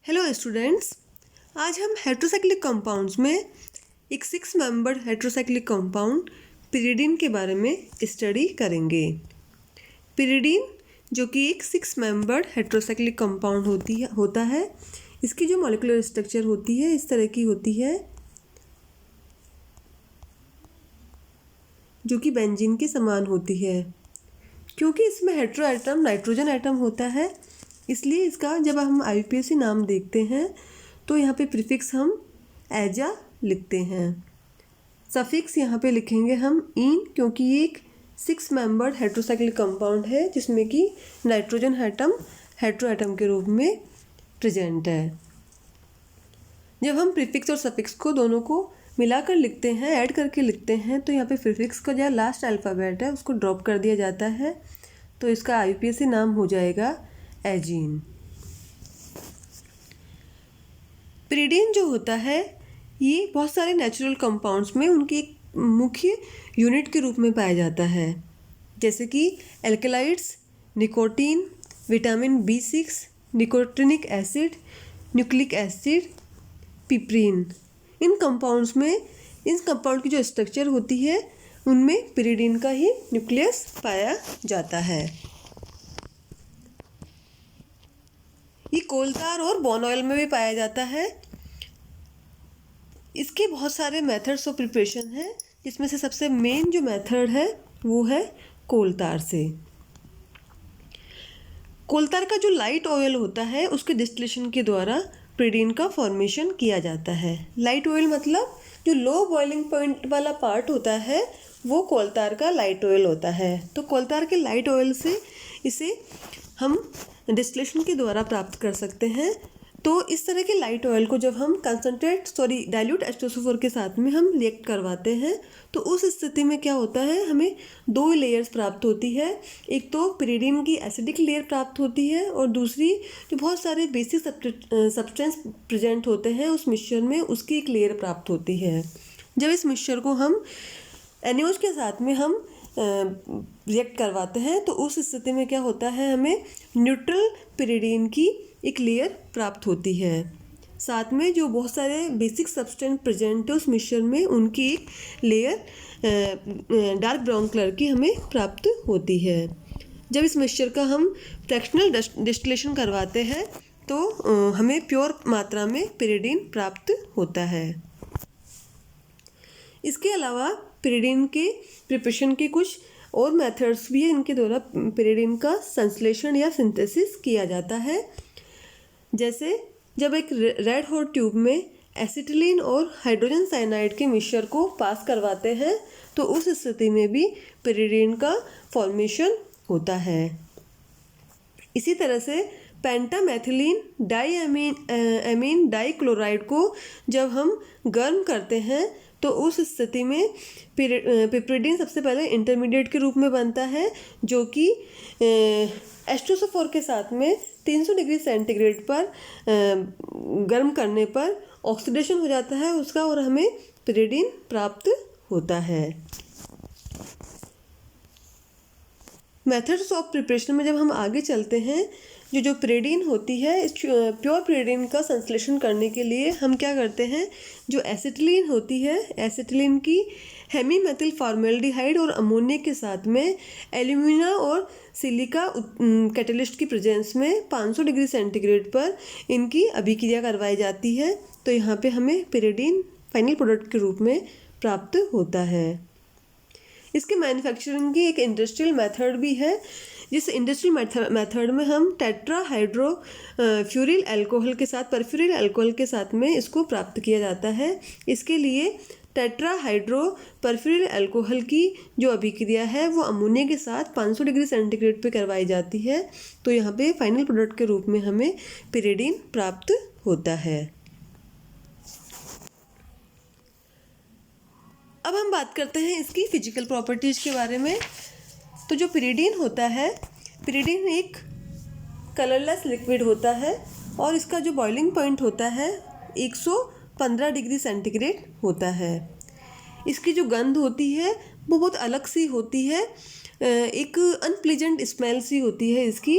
Hello students, आज हम heterocyclic compounds में एक 6 मेंबर्ड हेट्रोसाइक्लिक कंपाउंड पिरिडीन के बारे में स्टडी करेंगे। पिरिडीन जो कि एक 6 मेंबर्ड हेट्रोसाइक्लिक कंपाउंड होता है। इसकी जो मॉलिक्यूलर स्ट्रक्चर होती है इस तरह की होती है, जो कि बेंजीन के समान होती है। क्योंकि इसमें हेट्रो एटम नाइट्रोजन एटम होता है, इसलिए इसका जब हम IUPAC नाम देखते हैं तो यहाँ पे प्रीफिक्स हम एजा लिखते हैं। सफिक्स यहाँ पे लिखेंगे हम इन, क्योंकि ये एक 6 मेंबर्ड हेट्रोसाइक्लिक कंपाउंड है जिसमें कि नाइट्रोजन एटम हेट्रो एटम के रूप में प्रेजेंट है। जब हम प्रीफिक्स और सफिक्स को दोनों को मिलाकर लिखते हैं, ऐड करके लिखते हैं, तो यहाँ पे प्रीफिक्स का जो लास्ट अल्फ़ाबेट है उसको ड्रॉप कर दिया जाता है, तो इसका IUPAC नाम हो जाएगा एजीन। पिरिडीन जो होता है ये बहुत सारे नेचुरल कंपाउंड्स में उनकी एक मुख्य यूनिट के रूप में पाया जाता है, जैसे कि alkaloids, nicotine, vitamin B6, nicotinic acid, nucleic acid, piperine. इन कंपाउंड की जो स्ट्रक्चर होती है उनमें पिरिडीन का ही न्यूक्लियस पाया जाता है। ये कोलतार और बॉन ऑयल में भी पाया जाता है। इसके बहुत सारे मेथड्स ऑफ प्रिपरेशन हैं, जिसमें से सबसे मेन जो मेथड है वो है कोलतार से। कोलतार का जो लाइट ऑयल होता है उसके डिस्टिलेशन के द्वारा पिरिडीन का फॉर्मेशन किया जाता है। लाइट ऑयल मतलब जो लो बॉइलिंग पॉइंट वाला पार्ट होता है वो कोलतार का लाइट ऑयल होता है। तो कोलतार के लाइट ऑयल से इसे हम डिस्टिलेशन के द्वारा प्राप्त कर सकते हैं। तो इस तरह के लाइट ऑयल को जब हम डाइल्यूट H2SO4 के साथ में हम रिएक्ट करवाते हैं तो उस स्थिति में क्या होता है, हमें 2 लेयर्स प्राप्त होती है। एक तो पिरिडीन की एसिडिक लेयर प्राप्त होती है और दूसरी जो बहुत सारे बेसिक सब्सटेंस प्रेजेंट होते हैं उस मिक्सचर में, उसकी एक लेयर प्राप्त होती है। जब इस मिक्सचर को हम NaOH के साथ में हम रिएक्ट करवाते हैं तो उस स्थिति में क्या होता है, हमें न्यूट्रल पिरिडीन की एक लेयर प्राप्त होती है। साथ में जो बहुत सारे बेसिक सब्सटेंस प्रेजेंट है उस मिक्सचर में उनकी एक लेयर डार्क ब्राउन कलर की हमें प्राप्त होती है। जब इस मिक्सचर का हम फ्रैक्शनल डिस्टिलेशन करवाते हैं तो हमें प्योर मात्रा में पिरिडीन प्राप्त होता है। इसके अलावा पिरिडीन के प्रिपरेशन के कुछ और मेथड्स भी हैं, इनके द्वारा पिरिडीन का संश्लेषण या सिंथेसिस किया जाता है। जैसे जब एक रेड हॉट ट्यूब में एसिटिलीन और हाइड्रोजन साइनाइड के मिक्सचर को पास करवाते हैं तो उस स्थिति में भी पिरिडीन का फॉर्मेशन होता है। इसी तरह से पेंटामेथिलीन डाईअमीन डाईक्लोराइड को जब हम गर्म करते हैं तो उस स्थिति में पिरिडीन सबसे पहले इंटरमीडिएट के रूप में बनता है, जो कि H2SO4 के साथ में 300 डिग्री सेंटीग्रेड पर गर्म करने पर ऑक्सीडेशन हो जाता है उसका और हमें पिरिडीन प्राप्त होता है। मेथड्स ऑफ प्रिपरेशन में जब हम आगे चलते हैं, जो पिरिडीन होती है, इस प्योर पिरिडीन का संश्लेषण करने के लिए हम क्या करते हैं, जो एसिटिलीन होती है, एसिटिलीन की हेमीमेथिल फॉर्मेल्डिहाइड और अमोनिया के साथ में एल्यूमिना और सिलिका कैटलिस्ट की प्रेजेंस में 500 डिग्री सेंटीग्रेड पर इनकी अभिक्रिया करवाई जाती है। तो यहाँ पे हमें पिरिडीन फाइनल प्रोडक्ट के रूप में प्राप्त होता है। इसके मैन्युफैक्चरिंग की एक इंडस्ट्रियल मेथड भी है, जिस इंडस्ट्रियल मेथड में हम टेट्राहाइड्रो फ्यूरिल अल्कोहल के साथ परफ्यूरिल अल्कोहल के साथ में इसको प्राप्त किया जाता है। इसके लिए टेट्राहाइड्रो परफ्यूरिल अल्कोहल की जो अभिक्रिया है वो अमोनिया के साथ 500 डिग्री सेंटीग्रेड पे करवाई जाती है। तो यहाँ पे फाइनल प्रोडक्ट के रूप में हमें पिरिडीन प्राप्त होता है। अब हम बात करते हैं इसकी फिजिकल प्रॉपर्टीज़ के बारे में। तो जो पिरिडीन होता है, पिरिडीन एक कलरलेस लिक्विड होता है और इसका जो बॉइलिंग पॉइंट होता है 115 डिग्री सेंटीग्रेड होता है। इसकी जो गंध होती है वो बहुत अलग सी होती है, एक अनप्लीजेंट स्मेल सी होती है इसकी।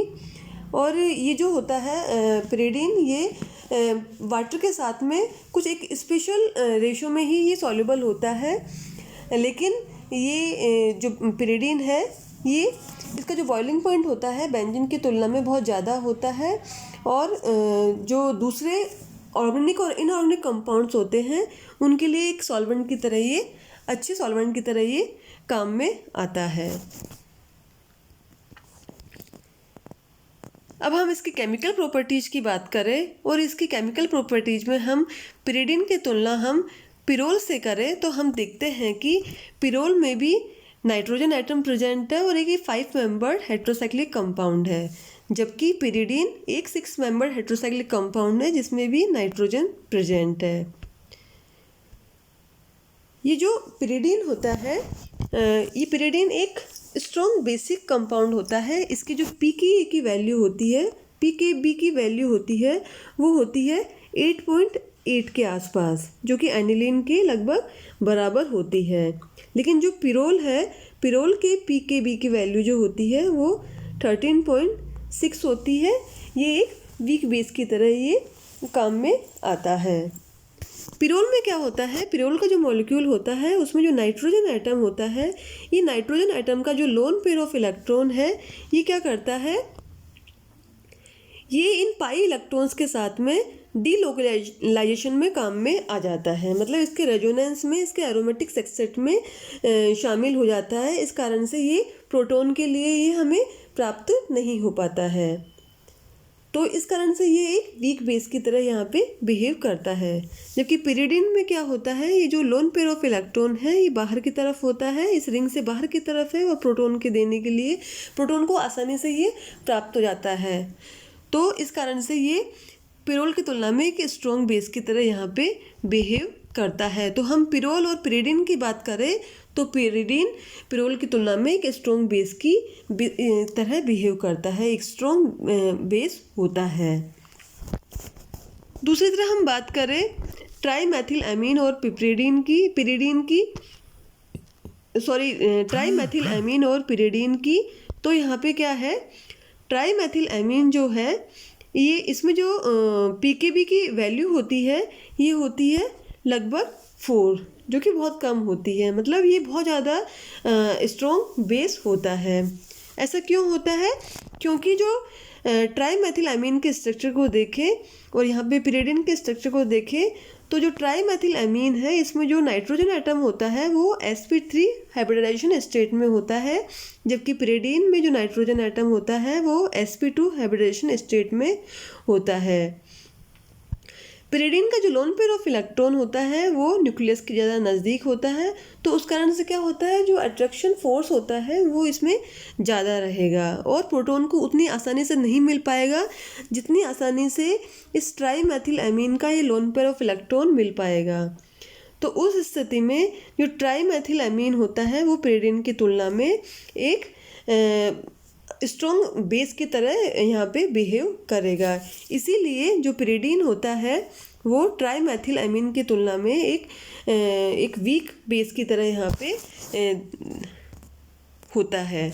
और ये जो होता है पिरिडीन, ये वाटर के साथ में कुछ एक स्पेशल रेशो में ही ये सॉल्युबल होता है, लेकिन ये जो पिरिडीन है ये इसका जो बॉइलिंग पॉइंट होता है बेंजीन की तुलना में बहुत ज़्यादा होता है, और जो दूसरे ऑर्गेनिक और इनऑर्गेनिक कंपाउंड्स होते हैं उनके लिए एक सॉल्वेंट की तरह ये, अच्छे सॉल्वेंट की तरह ये काम में आता है। अब हम इसकी केमिकल प्रॉपर्टीज़ की बात करें, और इसकी केमिकल प्रॉपर्टीज़ में हम पिरिडीन की तुलना हम पिरोल से करें तो हम देखते हैं कि पिरोल में भी नाइट्रोजन एटम प्रेजेंट है और एक 5 मेंबर्ड हेट्रोसाइक्लिक कंपाउंड है, जबकि पिरिडीन एक 6 मेंबर्ड हेट्रोसाइक्लिक कंपाउंड है जिसमें भी नाइट्रोजन प्रेजेंट है। ये जो पिरिडीन होता है, ये पिरिडीन एक स्ट्रॉन्ग बेसिक कंपाउंड होता है। इसकी जो पीके की वैल्यू होती है, पीकेबी की वैल्यू होती है, वो होती है 8.8 के आसपास, जो कि एनिलीन के लगभग बराबर होती है। लेकिन जो पिरोल है, पिरोल के पीकेबी की वैल्यू जो होती है वो 13.6 होती है। ये एक वीक बेस की तरह ये काम में आता है। पिरोल में क्या होता है, पिरोल का जो मॉलिक्यूल होता है उसमें जो नाइट्रोजन एटम होता है, ये नाइट्रोजन एटम का जो लोन पेयर ऑफ इलेक्ट्रॉन है ये क्या करता है, ये इन पाई इलेक्ट्रॉन्स के साथ में डीलोकलाइजेशन में काम में आ जाता है, मतलब इसके रेजोनेंस में, इसके एरोमेटिक सेक्सेट में शामिल हो जाता है। इस कारण से ये प्रोटॉन के लिए ये हमें प्राप्त नहीं हो पाता है। तो इस कारण से ये एक वीक बेस की तरह यहाँ पे बिहेव करता है। जबकि पिरिडीन में क्या होता है, ये जो लोन पेयर ऑफ इलेक्ट्रॉन है ये बाहर की तरफ होता है, इस रिंग से बाहर की तरफ है, और प्रोटॉन के देने के लिए प्रोटॉन को आसानी से ये प्राप्त हो जाता है। तो इस कारण से ये पिरोल की तुलना में एक स्ट्रॉन्ग बेस की तरह यहाँ पे बिहेव करता है। तो हम पिरोल और पिरिडीन की बात करें तो पिरिडीन पिरोल की तुलना में एक स्ट्रॉन्ग बेस की तरह बिहेव करता है, एक स्ट्रॉन्ग बेस होता है। दूसरी तरह हम बात करें ट्राईमेथिल एमीन और पिरिडीन की, तो यहाँ पे क्या है, ट्राईमेथिल एमीन जो है ये, इसमें जो पीकेबी की वैल्यू होती है ये होती है लगभग 4, जो कि बहुत कम होती है, मतलब ये बहुत ज़्यादा स्ट्रॉन्ग बेस होता है। ऐसा क्यों होता है, क्योंकि जो ट्राईमेथिल एमीन के स्ट्रक्चर को देखें और यहाँ पे पिरिडीन के स्ट्रक्चर को देखें तो जो ट्राईमेथिल एमीन है इसमें जो नाइट्रोजन एटम होता है वो sp3 हाइब्रिडाइजेशन स्टेट में होता है, जबकि पिरिडीन में जो नाइट्रोजन एटम होता है वो sp2 हाइब्रिडाइजेशन स्टेट में होता है। पिरिडीन का जो लोन पेयर ऑफ इलेक्ट्रॉन होता है वो न्यूक्लियस के ज़्यादा नज़दीक होता है, तो उस कारण से क्या होता है, जो अट्रैक्शन फोर्स होता है वो इसमें ज़्यादा रहेगा और प्रोटॉन को उतनी आसानी से नहीं मिल पाएगा जितनी आसानी से इस ट्राईमेथिल एमीन का ये लोन पेयर ऑफ इलेक्ट्रॉन मिल पाएगा। तो उस स्थिति में जो ट्राईमेथिल एमीन होता है वो पिरिडीन की तुलना में एक स्ट्रॉन्ग बेस की तरह यहाँ पे बिहेव करेगा। इसीलिए जो पिरिडीन होता है वो ट्राईमेथिल एमीन की तुलना में एक वीक बेस की तरह यहाँ पे होता है।